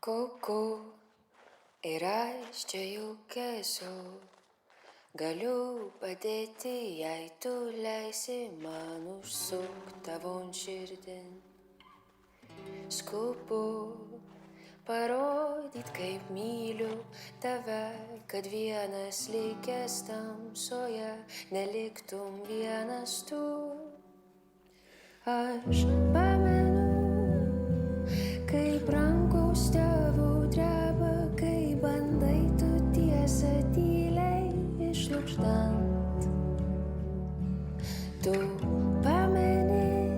Kuku ir aš čia juk esu, galiu padėti, jei tu leisi man užsukt tavon širdin. Skubu parodyt, kaip myliu tave, kad vienas likęs tamsoje neliktum vienas tu. Aš pamenu, kaip rankos tavo dreba, kai bandai tu tiesą tyliai išlukštant. Tu pameni,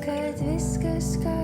kad viskas, ką